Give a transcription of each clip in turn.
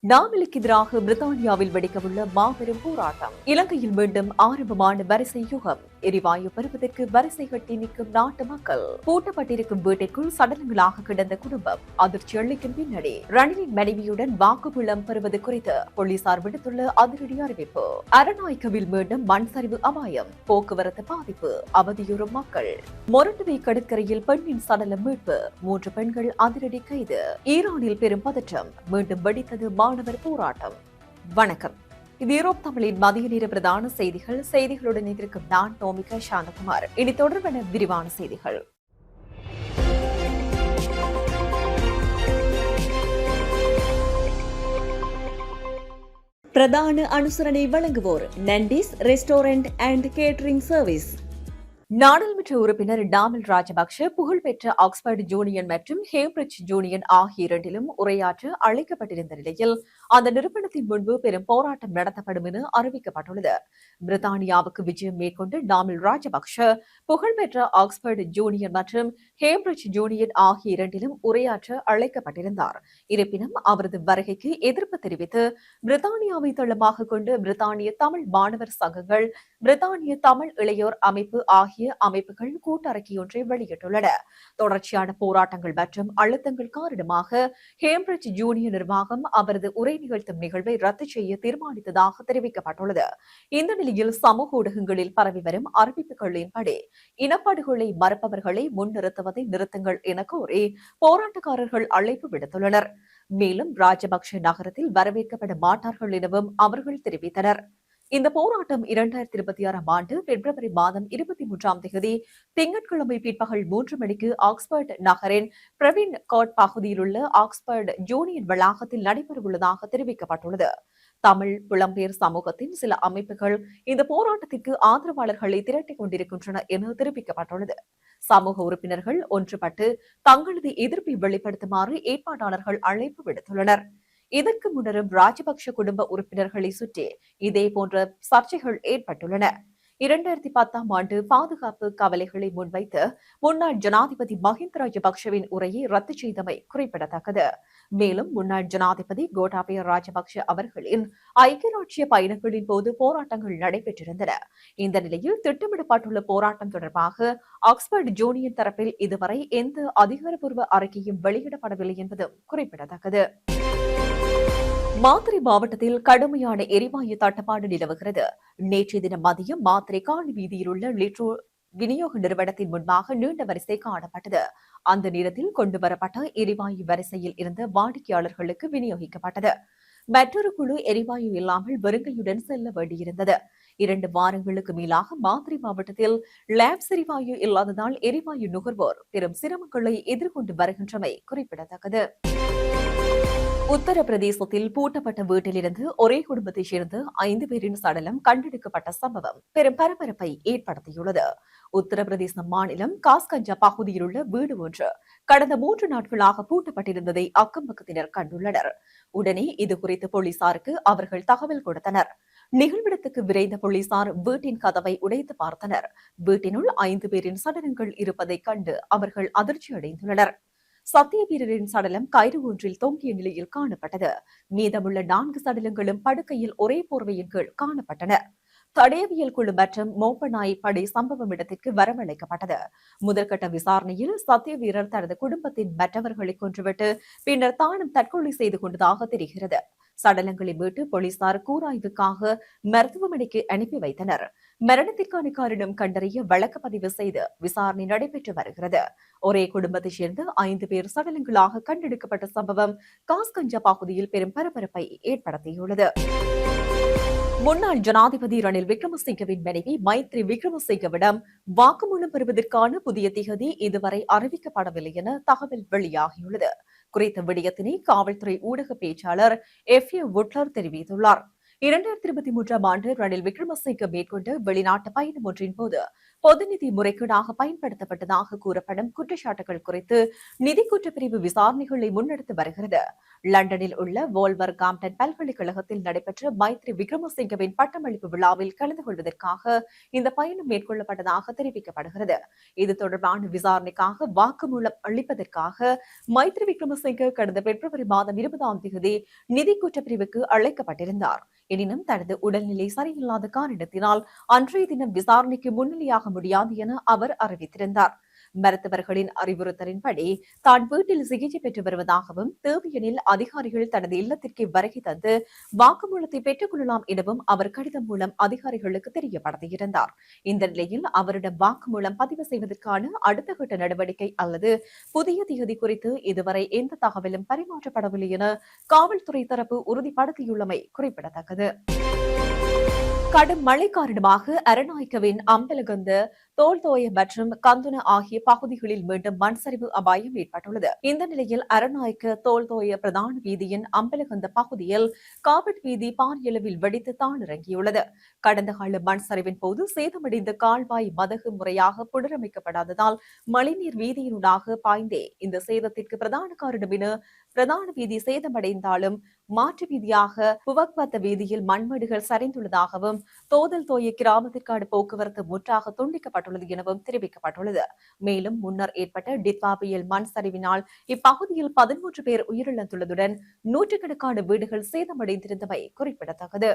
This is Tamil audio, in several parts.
நாவலுக்கு எதிராக பிரித்தானியாவில் வெடிக்கவுள்ள மாபெரும் போராட்டம். இலங்கையில் மீண்டும் ஆரம்பமான வரிசை யுகம். எரிவாயு பெறுவதற்கு வரிசை கட்டி நிற்கும் நாட்டு மக்கள். பூட்டப்பட்டிருக்கும் வீட்டிற்குள் சடலங்களாக கிடந்த குடும்பம். அதிர்ச்சி அளிக்கும் பின்னணி. ரணிலின் மனைவியுடன் வாக்குமூலம் பெறுவது குறித்து போலீசார் விடுத்துள்ள அதிரடி அறிவிப்பு. அரநாய்க்கவில் மீண்டும் மண் சரிவு அபாயம். போக்குவரத்து பாதிப்பு. அவதியுறும் மக்கள். மொரட்டுவை கடற்கரையில் பெண்ணின் சடலம் மீட்பு. 3 பெண்கள் அதிரடி கைது. ஈரானில் பெரும் பதற்றம். மீண்டும் வெடித்தது மாணவர் போராட்டம். வணக்கம், இது யூரோப் தமிழின் மதிய நேர பிரதான செய்திகளுடன் இருக்கும் நான் டோமிகா சாந்தகுமார். இனி தொடர்பான விரிவான செய்திகள். பிரதான அனுசரணை வழங்குவோர் நண்டிஸ் ரெஸ்டாரண்ட் அண்ட் கேட்டரிங் சர்வீஸ். நாடாளுமன்ற உறுப்பினர் டாமல் ராஜபக்ஷ புகழ்பெற்ற ஆக்ஸ்போர்ட் யூனியன் மற்றும் கேம்பிரிட்ஜ் யூனியன் ஆகிய இரண்டிலும் உரையாற்ற அழைக்கப்பட்டிருந்த நிலையில் அந்த நிறுவனத்தின் முன்பு பெரும் போராட்டம் நடத்தப்படும் என அறிவிக்கப்பட்டுள்ளது. பிரித்தானியாவுக்கு விஜயம் மேற்கொண்டு டாமல் ராஜபக்ஷ புகழ்பெற்ற ஆக்ஸ்போர்ட் யூனியன் மற்றும் கேம்பிரிட்ஜ் யூனியன் ஆகிய இரண்டிலும் உரையாற்ற அழைக்கப்பட்டிருந்தார். இருப்பினும் அவரது வருகைக்கு எதிர்ப்பு தெரிவித்து பிரித்தானியாவை தளமாக கொண்டு பிரித்தானிய தமிழ் மாணவர் சங்கங்கள், பிரித்தானிய தமிழ் இளையோர் அமைப்பு ஆகிய அமைப்புகள் கூட்டறிக்கையொன்றை வெளியிட்டுள்ளன. தொடர்ச்சியான போராட்டங்கள் மற்றும் அழுத்தங்கள் காரணமாக கேம்பிரிட்ஜ் யூனியன் நிர்வாகம் அவரது உரை நிகழ்த்தும் நிகழ்வை ரத்து செய்ய தீர்மானித்ததாக தெரிவிக்கப்பட்டுள்ளது. இந்த நிலையில் சமூக ஊடகங்களில் பரவி வரும் அறிவிப்புகளின்படி இனப்படுகொலை மறுப்பவர்களை முன்னிறுத்துவதை நிறுத்துங்கள் என கோரி போராட்டக்காரர்கள் அழைப்பு விடுத்துள்ளனர். மேலும் ராஜபக்ஷ நகரத்தில் வரவேற்கப்பட மாட்டார்கள் எனவும் அவர்கள் தெரிவித்தனர். இந்த போராட்டம் 2026 ஆண்டு பிப்ரவரி மாதம் 23ஆம் தேதி திங்கட்கிழமை பிற்பகல் 3 மணிக்கு ஆக்ஸ்போர்ட் நகரின் பிரவீன் காட் பகுதியில் உள்ள ஆக்ஸ்போர்ட் யூனியன் வளாகத்தில் நடைபெறவுள்ளதாக தெரிவிக்கப்பட்டுள்ளது. தமிழ் புலம்பெயர் சமூகத்தின் சில அமைப்புகள் இந்த போராட்டத்திற்கு ஆதரவாளர்களை திரட்டிக் கொண்டிருக்கின்றன என தெரிவிக்கப்பட்டுள்ளது. சமூக உறுப்பினர்கள் ஒன்றுபட்டு தங்களது எதிர்ப்பை வெளிப்படுத்துமாறு ஏற்பாட்டாளர்கள் அழைப்பு விடுத்துள்ளனர். இதற்கு முன்னரும் ராஜபக்ஷ குடும்ப உறுப்பினர்களை சுற்றி இதே போன்ற சர்ச்சைகள் ஏற்பட்டுள்ளன. 2010ஆம் ஆண்டு பாதுகாப்பு கவலைகளை முன்வைத்து முன்னாள் ஜனாதிபதி மஹிந்த ராஜபக்ஷவின் உரையை ரத்து செய்தமை குறிப்பிடத்தக்கது. மேலும் முன்னாள் ஜனாதிபதி கோட்டாபய ராஜபக்ஷ அவர்களின் ஐக்கிய ராஜ்ய பயணங்களின் போது போராட்டங்கள் நடைபெற்றிருந்தன. இந்த நிலையில் திட்டமிடப்பட்டுள்ள போராட்டம் தொடர்பாக ஆக்ஸ்போர்ட் யூனியன் தரப்பில் இதுவரை எந்த அதிகாரப்பூர்வ அறிக்கையும் வெளியிடப்படவில்லை என்பதும் குறிப்பிடத்தக்கது. மாத்தறை மாவட்டத்தில் கடுமையான எரிவாயு தட்டுப்பாடு நிலவுகிறது. நேற்றைய தினம் மதியம் மாத்தறை காலி வீதியில் உள்ள லிட்ரோ விநியோக நிறுவனத்தின் முன்பாக நீண்ட வரிசை காணப்பட்டது. அந்த நேரத்தில் கொண்டுவரப்பட்ட எரிவாயு வரிசையில் இருந்த வாடிக்கையாளர்களுக்கு விநியோகிக்கப்பட்டது. மற்றொரு குழு எரிவாயு இல்லாமல் வெறுங்கையுடன் செல்ல வேண்டியிருந்தது. 2 வாரங்களுக்கு மேலாக மாத்தறை மாவட்டத்தில் லேப்ஸ் எரிவாயு இல்லாததால் எரிவாயு நுகர்வோர் பெரும் சிரமங்களை எதிர்கொண்டு வருகின்றமை குறிப்பிடத்தக்கது. உத்தரப்பிரதேசத்தில் பூட்டப்பட்ட வீட்டிலிருந்து ஒரே குடும்பத்தைச் சேர்ந்த 5 பேரின் சடலம் கண்டெடுக்கப்பட்ட சம்பவம் பெரும் பரபரப்பை ஏற்படுத்தியுள்ளது. உத்தரப்பிரதேச மாநிலம் காஸ்கஞ்சா பகுதியில் உள்ள வீடு ஒன்று கடந்த 3 நாட்களாக பூட்டப்பட்டிருந்ததை அக்கம்பக்கத்தினர் கண்டுள்ளனர். உடனே இதுகுறித்து போலீசாருக்கு அவர்கள் தகவல் கொடுத்தனர். நிகழ்விடத்துக்கு விரைந்த போலீசார் வீட்டின் கதவை உடைத்து பார்த்தனர். வீட்டினுள் 5 பேரின் சடலங்கள் இருப்பதைக் கண்டு அவர்கள் அதிர்ச்சி அடைந்துள்ளனர். சத்திய வீரரின் சடலம் கயிறு ஒன்றில் தொங்கிய நிலையில் காணப்பட்டது. மீதமுள்ள 4 சடலங்களும் படுக்கையில் ஒரே போர்வையின் கீழ் காணப்பட்டன. தடயவியல் குழு மற்றும் மோப்பநாய் படை சம்பவம் இடத்திற்கு வரவழைக்கப்பட்டது. முதற்கட்ட விசாரணையில் சத்திய வீரர் தனது குடும்பத்தின் மற்றவர்களை கொன்றுவிட்டு பின்னர் தானும் தற்கொலை செய்து கொண்டதாக தெரிகிறது. சடலங்களை மீட்டு போலீசார் கூராய்வுக்காக மருத்துவமனைக்கு அனுப்பி வைத்தனர். மரணத்திற்கான காரணம் கண்டறிய வழக்கு பதிவு செய்து விசாரணை நடைபெற்று வருகிறது. ஒரே குடும்பத்தைச் சேர்ந்த 5 பேர் சடலங்களாக கண்டெடுக்கப்பட்ட சம்பவம் காஸ்கஞ்சா பகுதியில் பெரும் பரபரப்பை ஏற்படுத்தியுள்ளது. முன்னாள் ஜனாதிபதி ரணில் விக்ரமசிங்கவின் மனைவி மைத்ரி விக்ரமசிங்கவிடம் வாக்குமூலம் பெறுவதற்கான புதிய திகதி இதுவரை அறிவிக்கப்படவில்லை என தகவல் வெளியாகியுள்ளது. குறித்த விடயத்தினை காவல்துறை ஊடக பேச்சாளர் எஃப்.ஏ. வுட்லர் தெரிவித்துள்ளார். 2023ஆம் ஆண்டு ரணில் விக்ரமசிங்க மேற்கொண்ட வெளிநாட்டு பயணம் ஒன்றின் போது பொது நிதி முறைகேடாக பயன்படுத்தப்பட்டதாக கூறப்படும் குற்றச்சாட்டுகள் குறித்து நிதி குற்றப்பிரிவு விசாரணைகளை முன்னெடுத்து வருகிறது. லண்டனில் உள்ள வோல்வர் காம்டன் பல்கலைக்கழகத்தில் நடைபெற்ற மைத்ரி விக்ரமசிங்கவின் பட்டமளிப்பு விழாவில் கலந்து கொள்வதற்காக இந்த பயணம் மேற்கொள்ளப்பட்டதாக தெரிவிக்கப்படுகிறது. இது தொடர்பான விசாரணைக்காக வாக்குமூலம் அளிப்பதற்காக மைத்ரி விக்ரமசிங்க கடந்த பிப்ரவரி மாதம் 20ஆம் தேதி நிதி குற்றப்பிரிவுக்கு அழைக்கப்பட்டிருந்தார். எனினும் தனது உடல்நிலை சரியில்லாத காரணத்தினால் அன்றைய தினம் விசாரணைக்கு முன்னிலையாக முடியாது என அவர் அறிவித்திருந்தார். மருத்துவர்களின் அறிவுறுத்தலின்படி தான் வீட்டில் சிகிச்சை பெற்று வருவதாகவும் தேவையெனில் அதிகாரிகள் தனது இல்லத்திற்கு வருகை தந்து வாக்குமூலத்தை பெற்றுக் கொள்ளலாம் எனவும் அவர் கடிதம் மூலம் அதிகாரிகளுக்கு தெரியப்படுத்தியிருந்தார். இந்த நிலையில் அவரிடம் வாக்குமூலம் பதிவு செய்வதற்கான அடுத்த கட்ட நடவடிக்கை அல்லது புதிய தேதி குறித்து இதுவரை எந்த தகவலும் பரிமாற்றப்படவில்லை என காவல்துறை தரப்பு உறுதிப்படுத்தியுள்ளமை குறிப்பிடத்தக்கது. கடும் மழை காரணமாக அரநாயக்கவின் அம்பலகந்த, தோல்தோய மற்றும் கந்துன ஆகிய பகுதிகளில் மீண்டும் மண் சரிவு அபாயம் ஏற்பட்டுள்ளது. இந்த நிலையில் அரநாயக்க தோல்தோய பிரதான வீதியின் அம்பலகந்த பகுதியில் காவட் வீதி பாரியளவில் வெடித்து தானிறங்கியுள்ளது. கடந்த கால மண் சரிவின் போது சேதமடைந்த கால்வாய் மதகு முறையாக புனரமைக்கப்படாததால் மழைநீர் வீதியினூடாக பாய்ந்தே இந்த சேதத்திற்கு பிரதான காரணம் என பிரதான வீதி சேதமடைந்தாலும் மாற்று வீதியாக புவக்வத்த வீதியில் மண்மேடுகள் சரிந்துள்ளதாகவும் தோதல் தோய கிராமத்திற்கான போக்குவரத்து முற்றாக துண்டிக்கப்பட்டுள்ளது எனவும் தெரிவிக்கப்பட்டுள்ளது. மேலும் முன்னர் ஏற்பட்ட டித்வா புயல் மண் சரிவினால் இப்பகுதியில் 13 பேர் உயிரிழந்துள்ளதுடன் நூற்றுக்கணக்கான வீடுகள் சேதமடைந்திருந்தமை குறிப்பிடத்தக்கது.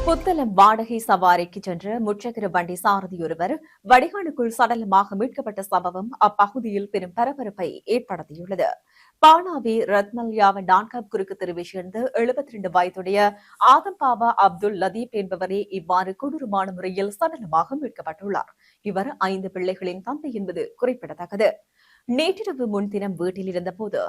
புத்தளம் வாடகை சவாரிக்கு சென்ற முச்சக்கர வண்டி சாரதி ஒருவர் வடிகாலுக்குள் சடலமாக மீட்கப்பட்ட சம்பவம் அப்பகுதியில் பெரும் பரபரப்பை ஏற்படுத்தியுள்ளது. பானாவி ரத்மல்யாவின் 4ஆம் குறுக்கு தெருவைச் சேர்ந்த 72 வயதுடைய ஆதம்பாவா அப்துல் லதீப் என்பவரே இவ்வாறு கொடூரமான முறையில் சடலமாக மீட்கப்பட்டுள்ளார். இவர் 5 பிள்ளைகளின் தந்தை என்பது குறிப்பிடத்தக்கது. நேற்றிரவு முன்தினம் வீட்டில் இருந்தபோது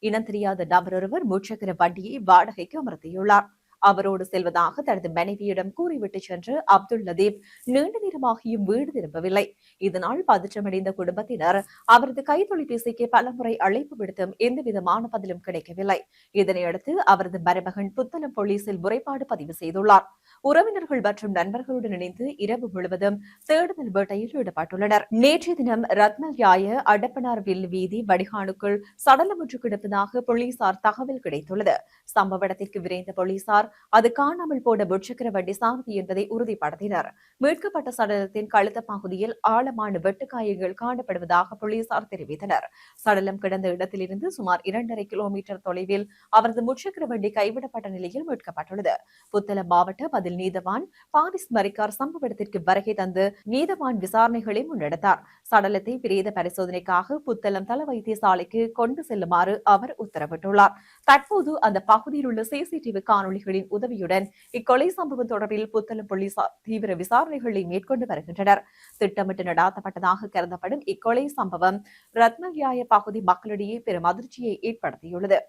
இனம் தெரியாத நபர் ஒருவர் முச்சக்கர வண்டியை வாடகைக்கு அமர்த்தியுள்ளார். அவரோடு செல்வதாக தனது மனைவியிடம் கூறிவிட்டு சென்று அப்துல் லதீப் நீண்ட நேரமாகியும் வீடு திரும்பவில்லை. இதனால் பதற்றமடைந்த குடும்பத்தினர் அவரது கைத்தொலைபேசிக்கு பலமுறை அழைப்பு விடுத்தும் எந்தவிதமான பதிலும் கிடைக்கவில்லை. இதனையடுத்து அவரது மருமகன் புத்தளம் போலீசில் முறைப்பாடு பதிவு செய்துள்ளார். உறவினர்கள் மற்றும் நண்பர்களுடன் இணைந்து இரவு முழுவதும் தேடுதல் வேட்டையில் ஈடுபட்டுள்ளனர். நேற்றைய தினம் ரத்மல்யாய அடப்பனார் வில் வீதி வடிகானுக்குள் சடலம் ஒன்று கிடப்பதாக போலீசார் தகவல் கிடைத்துள்ளது. சம்பவ இடத்திற்கு விரைந்த போலீசார் அது காணாமல் போன முச்சக்கர வண்டி சாரதி என்பதை உறுதிப்படுத்தினர். மீட்கப்பட்ட சடலத்தின் கழுத்த பகுதியில் ஆழமான வெட்டுக்காயங்கள் காணப்படுவதாக போலீசார் தெரிவித்தனர். சடலம் கிடந்த இடத்திலிருந்து சுமார் 2.5 கிலோமீட்டர் தொலைவில் அவரது முச்சக்கர வண்டி கைவிடப்பட்ட நிலையில் மீட்கப்பட்டுள்ளது. புத்தளம் மாவட்ட பதில் நீதவான் பாரிஸ் மரிக்கார் சம்பவ இடத்திற்கு வருகை தந்து நீதவான் விசாரணைகளை முன்னெடுத்தார். சடலத்தை பிரேத பரிசோதனைக்காக புத்தளம் தள வைத்தியசாலைக்கு கொண்டு செல்லுமாறு அவர் உத்தரவிட்டுள்ளார். தற்போது அந்த பகுதியில் உள்ள சிசிடிவி காணொலிகளின் உதவியுடன் இக்கொலை சம்பவம் தொடர்பில் புத்தளம் போலீசார் தீவிர விசாரணைகளை மேற்கொண்டு வருகின்றனர். திட்டமிட்டு நடாத்தப்பட்டதாக கருதப்படும் இக்கொலை சம்பவம் ரத்மல்யாய பகுதி மக்களிடையே பெரும் அதிர்ச்சியை ஏற்படுத்தியுள்ளது.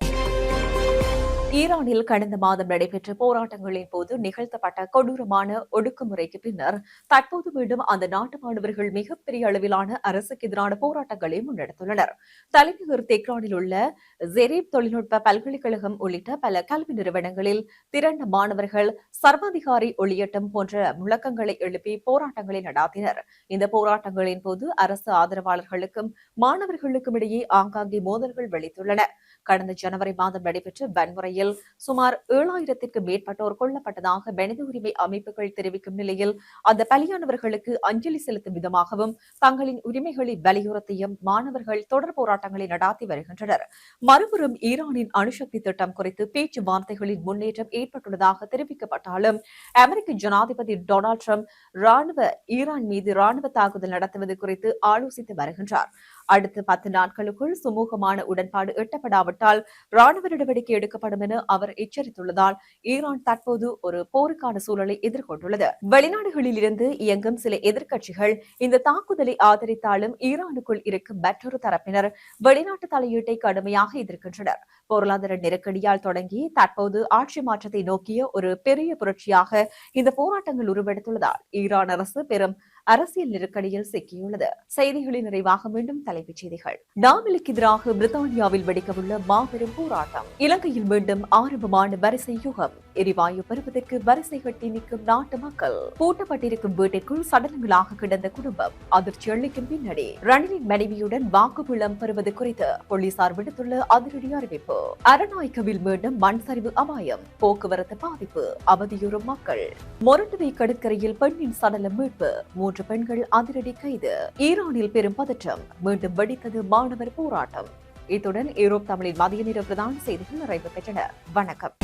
ஈரானில் கடந்த மாதம் நடைபெற்ற போராட்டங்களின் போது நிகழ்த்தப்பட்ட கொடூரமான ஒடுக்குமுறைக்கு பின்னர் தற்போது மீண்டும் அந்த நாட்டு மாணவர்கள் மிகப்பெரிய அளவிலான அரசுக்கு எதிரான போராட்டங்களை முன்னெடுத்துள்ளனர். தலைநகர் தெஹ்ரானில் உள்ள ஜெரீப் தொழில்நுட்ப பல்கலைக்கழகம் உள்ளிட்ட பல கல்வி நிறுவனங்களில் திரண்ட மாணவர்கள் சர்வாதிகாரி ஒளியட்டம் போன்ற முழக்கங்களை எழுப்பி போராட்டங்களை நடாத்தினர். இந்த போராட்டங்களின் போது அரசு ஆதரவாளர்களுக்கும் மாணவர்களுக்கும் இடையே ஆங்காங்கே மோதல்கள் வெடித்துள்ளன. கடந்த ஜனவரி மாதம் நடைபெற்ற வன்முறையில் சுமார் 7000க்கும் மேற்பட்டோர் கொல்லப்பட்டதாக மனித உரிமை அமைப்புகள் தெரிவிக்கும் நிலையில் அந்த பலியானவர்களுக்கு அஞ்சலி செலுத்தும் விதமாகவும் தங்களின் உரிமைகளை வலியுறுத்தியும் மாணவர்கள் தொடர் போராட்டங்களை நடாத்தி வருகின்றனர். மறுபுறம் ஈரானின் அணுசக்தி திட்டம் குறித்து பேச்சுவார்த்தைகளின் முன்னேற்றம் ஏற்பட்டுள்ளதாக தெரிவிக்கப்பட்டாலும் அமெரிக்க ஜனாதிபதி டொனால்டு டிரம்ப் ஈரான் மீது ராணுவ தாக்குதல் நடத்துவது குறித்து ஆலோசித்து வருகின்றார். அடுத்த 10 நாட்களுக்குள் சுமூகமான உடன்பாடு எட்டப்படாவிட்டால் ராணுவ நடவடிக்கை எடுக்கப்படும் என அவர் எச்சரித்துள்ளதால் ஈரான் தற்போது ஒரு போருக்கான சூழலை எதிர்கொண்டுள்ளது. வெளிநாடுகளில் இருந்து இயங்கும் சில எதிர்க்கட்சிகள் இந்த தாக்குதலை ஆதரித்தாலும் ஈரானுக்குள் இருக்கும் மற்றொரு தரப்பினர் வெளிநாட்டு தலையீட்டை கடுமையாக எதிர்க்கின்றனர். பொருளாதார நெருக்கடியால் தொடங்கி தற்போது ஆட்சி மாற்றத்தை நோக்கிய ஒரு பெரிய புரட்சியாக இந்த போராட்டங்கள் உருவெடுத்துள்ளதால் ஈரான் அரசு பெரும் அரசியல் நெருக்கடியில் சிக்கியுள்ளது. செய்திகளின் நிறைவாக மீண்டும் தலைப்புச் செய்திகள். நாவலுக்கு எதிராக பிரித்தானியாவில் வெடிக்கவுள்ள மாபெரும் போராட்டம். இலங்கையில் மீண்டும் ஆரம்பமான வரிசை யுகம். எரிவாயு பெறுவதற்கு வரிசை கட்டி நிற்கும் நாட்டு மக்கள். பூட்டப்பட்டிருக்கும் வீட்டிற்குள் சடலங்களாக கிடந்த குடும்பம். அதிர்ச்சி அளிக்கும் பின்னணி. ரணிலின் மனைவியுடன் வாக்குமூலம் பெறுவது குறித்து போலீசார் விடுத்துள்ள அதிரடி அறிவிப்பு. அரநாய்க்கவில் மீண்டும் மண் சரிவு அபாயம். போக்குவரத்து பாதிப்பு. அவதியுறும் மக்கள். மொரட்டுவை கடற்கரையில் பெண்ணின் சடலம் மீட்பு. 3 பெண்கள் அதிரடி கைது. ஈரானில் பெரும் பதற்றம். மீண்டும் வெடித்தது மாணவர் போராட்டம். இத்துடன் யூரோப் தமிழின் மதிய நேர பிரதான செய்திகள் நிறைவு பெற்றன. வணக்கம்.